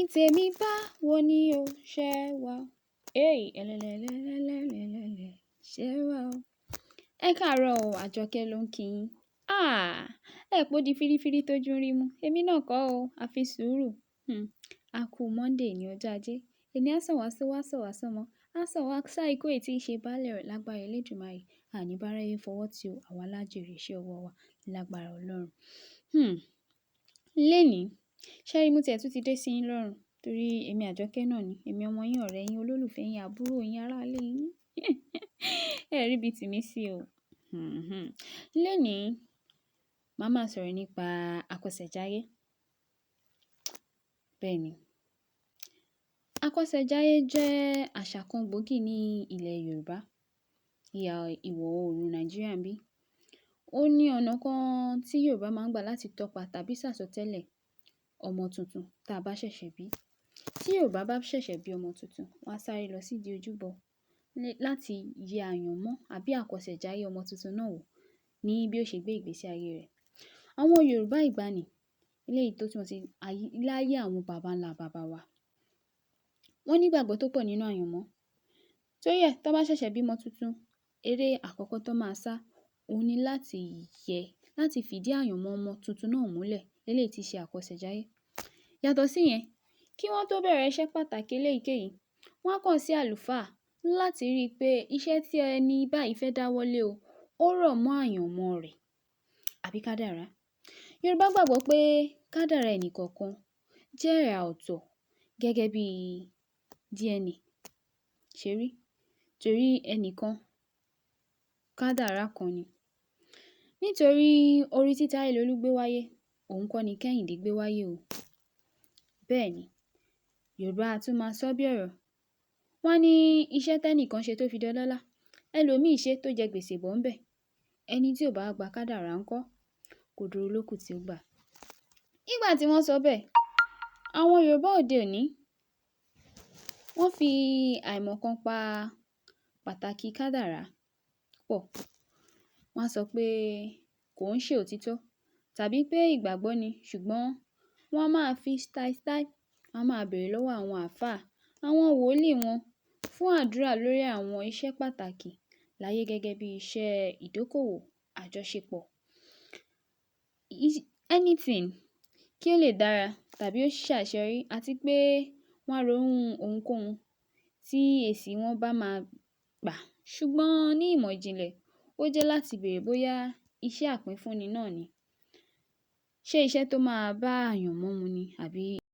Ẹ̀yin tèmi báwo ni o ṣe wà? Ẹlẹ́lẹ́lẹ́lẹ́lẹ́lẹ́lẹ́ ṣe wà o. Ẹ káàárọ̀ o, Àjọkẹ́ ló ń kí yín. Ẹ pò di fírífírí tójú rí mu. Èmi náà kọ́ o, a fi sùúrù. A kú Monday ní ọjọ́ ajé. Èní á sàn wá sí wá sàn wá sánmọ́. Á sàn wá sáìkú èyí tí í ṣe baálẹ̀ rẹ̀ lágbára Elédùmarè. Àní báráyé fọwọ́ tí o, àwa lájèrè iṣẹ́ ọwọ́ wa lágbára Ọlọ́run. Lénìí, ṣẹ́rí mú tiẹ̀ tún ti dé sí yín lọ́rùn torí èmi Àjọkẹ́ náà ni. Èmi ọmọ yín, ọ̀rẹ́ yín, olólùfẹ́ yín, àbúrò yín, aráalé yín. Ẹ rí bí tìmí sí o. Lénìí, màá máa sọ̀rọ̀ nípa àkọsẹ̀jayé. Bẹ́ẹ̀ni. Àkọsẹ̀jayé jẹ́ àṣà kan gbòógì ní ilẹ̀ Yorùbá, ìhà ìwọ̀ oòrùn Nàìjíríà bí. Ó ní ọ̀nà kan tí Yorùbá máa ń gbà láti tọpa tàbí sàsọtẹ́lẹ̀ ọmọ tuntun tá a bá ṣẹ̀ṣẹ̀ bí. Tí Yorùbá bá ṣẹ̀ṣẹ̀ bí ọmọ tuntun, wọ́n á sáré lọ sídi ojúbọ láti yẹ àyànmọ́ àbí àkọsẹ̀jayé ọmọ tuntun náà wò ní bí ó ṣe gbé ìgbésí ayé rẹ̀. Àwọn Yorùbá ìgbàanì, eléyìí tó túmọ̀ sí láyé àwọn baba ńlá bàbá wa, wọ́n ní ìgbàgbọ́ tó pọ̀ nínú àyànmọ́. Torí ẹ̀, tó bá ṣẹ̀ṣẹ̀ bí ọmọ tuntun, eré àkọ́kọ́ tó máa sá òun ni láti fìdí àyànmọ́ ọmọ tuntun náà múlẹ̀, eléyìí tí ṣe àkọsẹ̀jayé. Yàtọ̀ sí yẹn, kí wọ́n tó bẹ̀rẹ̀ iṣẹ́ pàtàkì eléyìíkéyìí, wọ́n á kàn sí àlùfáà láti rí i pé iṣẹ́ tí ẹni báyìí fẹ́ dáwọ́lé o, ó rọ̀ mọ́ àyànmọ́ rẹ̀ àbí kádàrá. Yorùbá gbàgbọ́ pé kádàrá ẹnì kọ̀ọ̀kan jẹ́ ẹ̀rà ọ̀tọ̀ gẹ́gẹ́ bí DNA ṣe rí. Torí ẹnìkan kádàrá kan ni. Nítorí orí tí Táyélolú gbé wáyé, òun kọ́ ni Kẹ́hìndé gbé wáyé o. Bẹ́ẹ̀ ni, Yorùbá á tún máa sọ bí ọ̀rọ̀. Wọ́n ní iṣẹ́ tẹ́nìkan ṣe tó fi dọlọ́lá, ẹlòmíì ṣe tó jẹ gbèsè bọ́ ńbẹ̀. Ẹni tí ò bá gba kádàrá ńkọ́, kòdoro lókù tí ó gbà. Nígbà tí wọ́n sọ bẹ́ẹ̀, àwọn Yorùbá òde òní, wọ́n fi àìmọ̀kan pa pàtàkì kádàrá pọ̀. Wọ́n á sọ pé kò ń ṣe òtítọ́ tàbí pé ìgbàgbọ́ ni, ṣùgbọ́n wọ́n á máa fi style, wọ́n á máa bèèrè lọ́wọ́ àwọn àfáà, àwọn wòlíì wọn fún àdúrà lórí àwọn iṣẹ́ pàtàkì láyé gẹ́gẹ́ bí iṣẹ́ ìdókòwò, àjọṣepọ̀. Anything kí ó lè dára tàbí ó ṣàṣeyọrí àti pé wọ́n á ronú ohunkóhun tí èsì wọn bá máa gbà. Ṣùgbọ́n ní ìmọ̀ ìjìnlẹ̀, ó jẹ́ láti bèèrè bóyá iṣẹ́ àpínfúnni náà ni. Ṣé iṣẹ́ tó máa bá àyànmọ́ mu ni àbí